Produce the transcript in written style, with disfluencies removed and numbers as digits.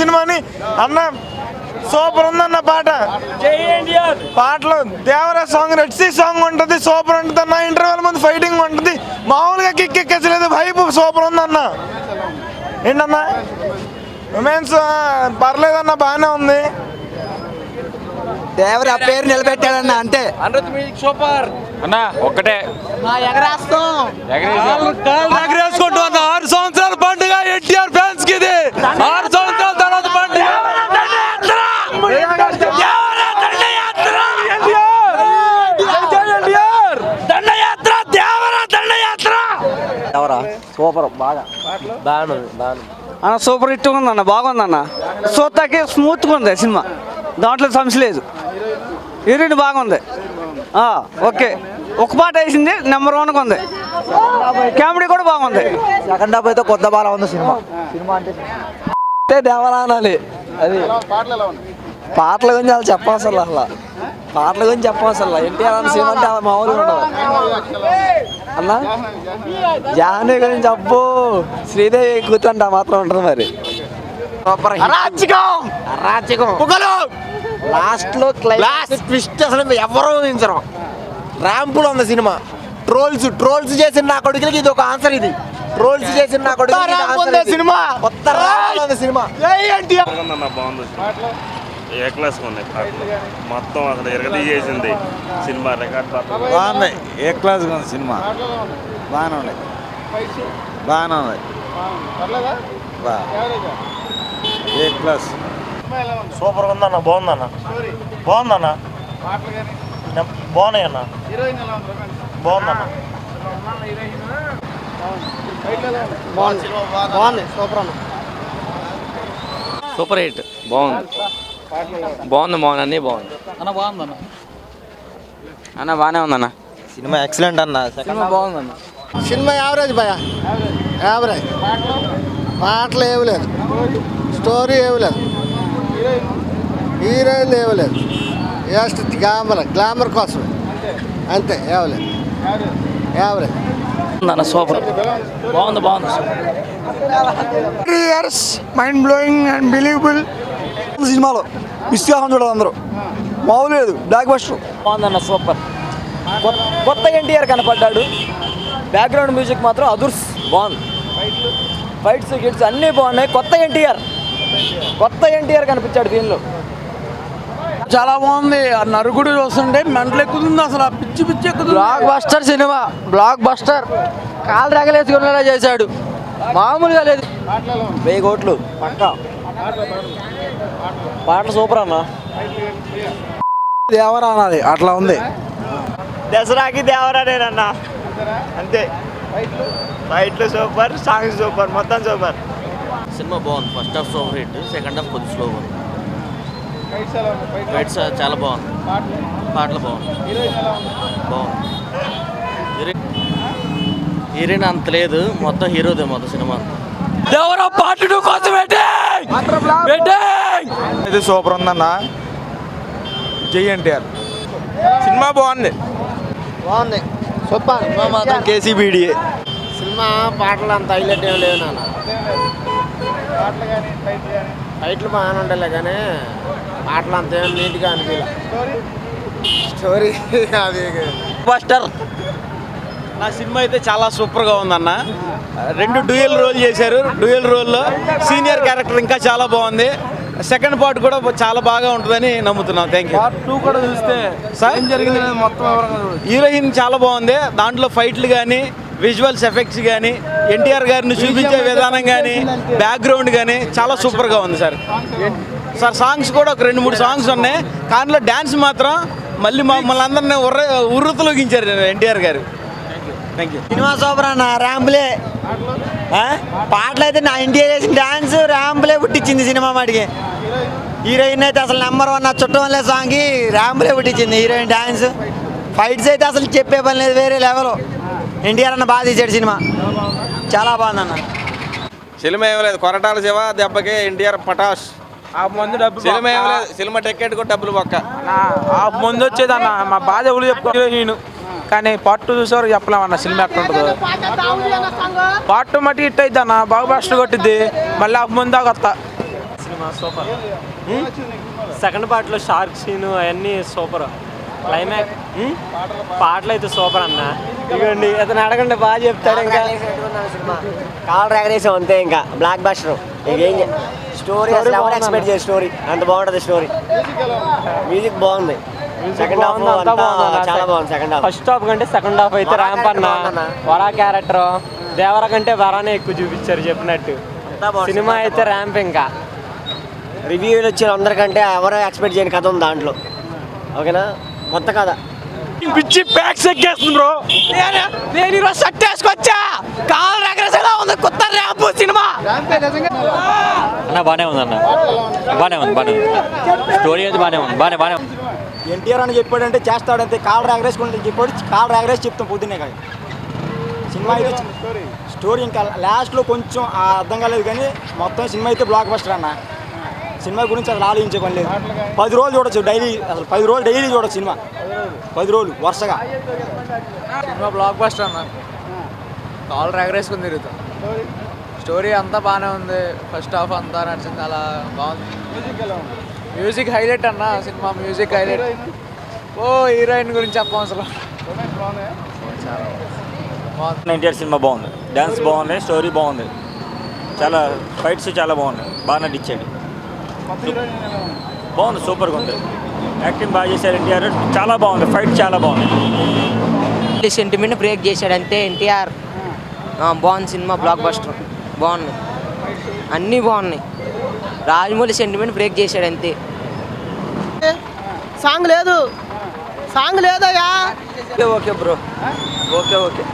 సినిమాని అన్న. సూపర్ ఉందన్న పాట. పాటలు దేవరా సాంగ్, రెడ్సీ సాంగ్ ఉంటుంది, సూపర్ ఉంటుంది అన్న. ఇంటర్వెల్ ముందు ఫైటింగ్ ఉంటుంది, మామూలుగా కిక్కెక్కలేదు. వైపు సూపర్ ఉందన్న. ఏంటన్నా రొమాన్స్ పర్లేదన్న, బాగానే ఉంది. దేవర ఆ పేరు నిలబెట్టాడన్న అంతే. సూపర్ అన్న. ఒక్కటే ఎగరేసుకుంటూ అన్న 6 సంవత్సరాల పండుగ ఎన్టీఆర్ ఫ్యాన్స్ కి ఇది. 6 సంవత్సరాల తర్వాత పండుగ. సూపర్ బాగా అన్న. సూపర్ హిట్ ఉందన్న, బాగుందన్న. చూస్తాకి స్మూత్గా ఉంది సినిమా, దాంట్లో సమస్య లేదు. హీరోయిన్ బాగుంది. ఓకే, ఒక పాట వేసింది నెంబర్ 1గా ఉంది. కామెడీ కూడా బాగుంది. సెకండ్ హాఫ్ అయితే కొత్త బాగా ఉంది సినిమా. సినిమా అంటే దేవరా అనాలి. అది పాటల గురించి వాళ్ళు చెప్పవసరం అసలు. పాటల గురించి చెప్పవసరం. ఎన్టీఆర్ అన్న సినిమా అంటే మామూలుగా ఉండదు అన్న. జాహ్నవి గురించి చెప్పు, శ్రీదేవి కూర్చుంట మాత్రం ఉంటుంది మరి. లాస్ట్ లో ట్విస్ట్ అసలు ఎవరు ఊహించరు. ర్యాంపులో ఉంది సినిమా. ట్రోల్స్ చేసిన నా కొడుకులకి ఇది ఒక ఆన్సర్. ఇది ట్రోల్స్ చేసిన నా కొడుకు సినిమా. కొత్త సినిమా. ఏ క్లాస్ ఉన్నాయి పాటలు మొత్తం అసలు ఎరగదీసేసింది సినిమా. రికార్డ్ బాగున్నాయి. ఏ క్లాస్ ఉంది సినిమా. బాగానే ఉన్నాయి. బాగానే ఉన్నాయి. ఏ క్లాస్. సూపర్ ఉందన్న, బాగుందన్న. బాగుందన్న, బాగున్నాయి అన్న. బాగుందన్న. బాగుంది. సూపర్ అన్న. Super hit. బాగుంది. బాగుంది అన్నీ బాగుంది అన్న. బాగుందన్న. అన్న బాగానే ఉందన్న. సినిమా ఎక్సలెంట్ అన్న. సినిమా బాగుందన్న. సినిమా యావరేజ్ భయ, యావరేజ్. పాటలు ఏమి లేదు, స్టోరీ ఏమి లేదు, హీరోయిన్ ఏమి లేదు. జస్ట్ గ్లామర్ కోసం అంతే. ఏమలేదు, యావరేజ్. సూపర్ బాగుంది. Years mind blowing and believable. సినిమాలో మిస్ కాకుండా చూడాలి అందరూ. మామూలు లేదు, బ్లాక్ బస్టర్. బాగుందన్న, సూపర్. కొత్త ఎన్టీఆర్ కనపడ్డాడు. బ్యాక్గ్రౌండ్ మ్యూజిక్ మాత్రం అదుర్స్ బాగుంది. ఫైట్స్ గిట్స్ అన్నీ బాగున్నాయి. కొత్త ఎన్టీఆర్ కనిపించాడు దీనిలో. చాలా బాగుంది. ఆ నరుగుడు చూస్తుంటే మెంటలు ఎక్కుతుంది అసలు. ఆ పిచ్చి ఎక్కుతుంది. Block buster cinema, block buster. కాలు రగలేసుకునేలా చేశాడు, మామూలుగా లేదు. 1000 కోట్లు పక్కా. పాటలు సూపర్ అన్న. దేవరా అన్నది అట్లా ఉంది. దసరాకి దేవరానేనన్నా అంతే. ఫైట్లు సూపర్, సాంగ్స్ సూపర్, మొత్తం సూపర్. సినిమా బాగుంది. First half super hit, second half కొద్ది స్లోగా ఉంది. ఫైట్స్ చాలా బాగుంది. పాటలు బాగుంది. హీరోయిన్ అంత లేదు, మొత్తం హీరోదే మొత్తం సినిమా అంతా. దేవరా పార్ట్ 2 కోసం ఇది సూపర్ ఉందన్న. జై ఎన్టీఆర్. సినిమా బాగుంది. సూపర్. మాత్రం కేసీబీడీఏ సినిమా. పాటలు అంత హైలైట్ ఏం లేవు నాన్న. ఫైట్లు బాగానే ఉండాలి కానీ పాటలు అంత ఏం నీట్గా అనిపించలే. స్టోరీ అది బస్టర్. నా సినిమా అయితే చాలా సూపర్గా ఉందన్న. 2 డ్యూయల్ రోల్ చేశారు. డ్యూయల్ రోల్లో సీనియర్ క్యారెక్టర్ ఇంకా చాలా బాగుంది. సెకండ్ పార్ట్ కూడా చాలా బాగా ఉంటుందని నమ్ముతున్నాం. Thank you. పార్ట్ 2 కూడా చూస్తే ఏం జరిగింది మొత్తం హీరోయిన్ చాలా బాగుంది. దాంట్లో ఫైట్లు కానీ, విజువల్స్ ఎఫెక్ట్స్ కానీ, ఎన్టీఆర్ గారిని చూపించే విధానం కానీ, బ్యాక్గ్రౌండ్ కానీ చాలా సూపర్గా ఉంది సార్. సాంగ్స్ కూడా ఒక 2-3 సాంగ్స్ ఉన్నాయి. కానీ డ్యాన్స్ మాత్రం మళ్ళీ మమ్మల్ని అందరినీ ఉర్రతలోగించారు ఎన్టీఆర్ గారు. Thank you. సినిమా సూపర్ అన్న. ర్యాంపులే పాటలు అయితే నా ఎన్టీఆర్ చేసిన డాన్స్ ర్యాంపులే పుట్టించింది సినిమా మాటికి. హీరోయిన్ అయితే అసలు నెంబర్ 1 చుట్టంలే సాంగ్కి ర్యాంపులే పుట్టించింది హీరోయిన్ డాన్స్. ఫైట్స్ అయితే అసలు చెప్పే పని లేదు, వేరే లెవెల్. ఎన్టీఆర్ అన్న బాగా తీసాడు సినిమా, చాలా బాగుంది అన్న. సినిమా ఏం లేదు, కొరటాల శివ దెబ్బకి ఎన్టీఆర్ పటాష్. సినిమా ఏం లేదు, సినిమా టికెట్ కూడా డబ్బులు పక్క. ముందు వచ్చేదన్న మా బాధ ఎవరు చెప్పుకోను. కానీ పార్ట్ 2 చూసేవారు చెప్పలేమన్న సినిమా ఎక్కడ ఉంటుందో. పార్ట్ 2 మట్టి హిట్ అయితే అన్న, బాగా బస్ట్ కొట్టిద్ది. మళ్ళీ ముందా కొత్త సినిమా సూపర్. సెకండ్ పార్ట్లో షార్క్ సీన్ అవన్నీ సూపర్. క్లైమాక్స్ పాటలు అయితే సూపర్ అన్న. ఇదిగోండి అతను అడగండి బాగా చెప్తాడు. ఇంకా కాల్ డ్రాగరేసాం అంతే, ఇంకా బ్లాక్ బస్టర్. స్టోరీ అసలు ఎవరు ఎక్స్పెక్ట్ చేసే స్టోరీ అంత బాగుంటుంది. స్టోరీ మ్యూజిక్ బాగుంది. సెకండ్ హాఫ్ అంతా బాగుంది. చాలా బాగుంది. సెకండ్ హాఫ్ ఫస్ట్ హాఫ్ కంటే సెకండ్ హాఫ్ అయితే ర్యాంప్ అన్న. వరా క్యారెక్టర్ దేవర కంటే వరానే ఎక్కువ చూపించారు చెప్పినట్టు. సినిమా అయితే ర్యాంప్. ఇంకా రివ్యూలు వచ్చిన అందరికంటే ఎవరో ఎక్స్పెక్ట్ చేయని కథ ఉంది దాంట్లో. ఓకేనా, కొత్త కథ. పిచ్చి ప్యాక్స్ ఎక్కేస్తుంది బ్రో. నేను ఈరోజు షర్ట్ వేసుకొచ్చా. కాల్ డ్రాగరేసేలా ఉంది కొత్త ర్యాంప్ సినిమా. అన్న బాగానే ఉంది అన్న, బాగానే ఉంది. స్టోరీ అయితే బాగానే ఉంది. ఎన్టీఆర్ అని చెప్పాడంటే చేస్తాడంతే. కాల్ డ్రాగరేస్ చెప్పాడు, కాల్ డ్రాగరేస్ చెప్తాం పొద్దున్నే కాదు. సినిమా అయితే స్టోరీ ఇంకా లాస్ట్లో కొంచెం అర్థం కాలేదు, కానీ మొత్తం సినిమా అయితే బ్లాక్ బస్టర్ అన్న. సినిమా గురించి అసలు ఆలోచించే పని లేదు. 10 రోజులు చూడొచ్చు డైలీ. అసలు 10 రోజులు డైలీ చూడొచ్చు సినిమా. 10 రోజులు వరుసగా. సినిమా బ్లాక్ బస్టర్ అన్న. కాల్ డ్రాగరేసుకుని తిరుగుతాం. స్టోరీ అంతా బాగానే ఉంది. ఫస్ట్ హాఫ్ అంతా నడిచింది, అలా బాగుంది. మ్యూజిక్ హైలైట్ అన్న. Cinema music highlight. హీరోయిన్ గురించి చెప్పవసరం. ఎన్టీఆర్ సినిమా బాగుంది, డ్యాన్స్ బాగుంది, స్టోరీ బాగుంది, చాలా ఫైట్స్ చాలా బాగున్నాయి, బాగా నటించాడు. బాగుంది, సూపర్గా ఉంది. యాక్టింగ్ బాగా చేశారు ఎన్టీఆర్, చాలా బాగుంది. ఫైట్ చాలా బాగుంది. సెంటిమెంట్ బ్రేక్ చేశాడు అంతే ఎన్టీఆర్. బాగుంది సినిమా, బ్లాక్ బస్టర్ బాగుంది. అన్నీ బాగున్నాయి. రాజమౌళి సెంటిమెంట్ బ్రేక్ చేశాడు అంతే. సాంగ్ లేదు, సాంగ్ లేదయ్యా. Okay bro, okay.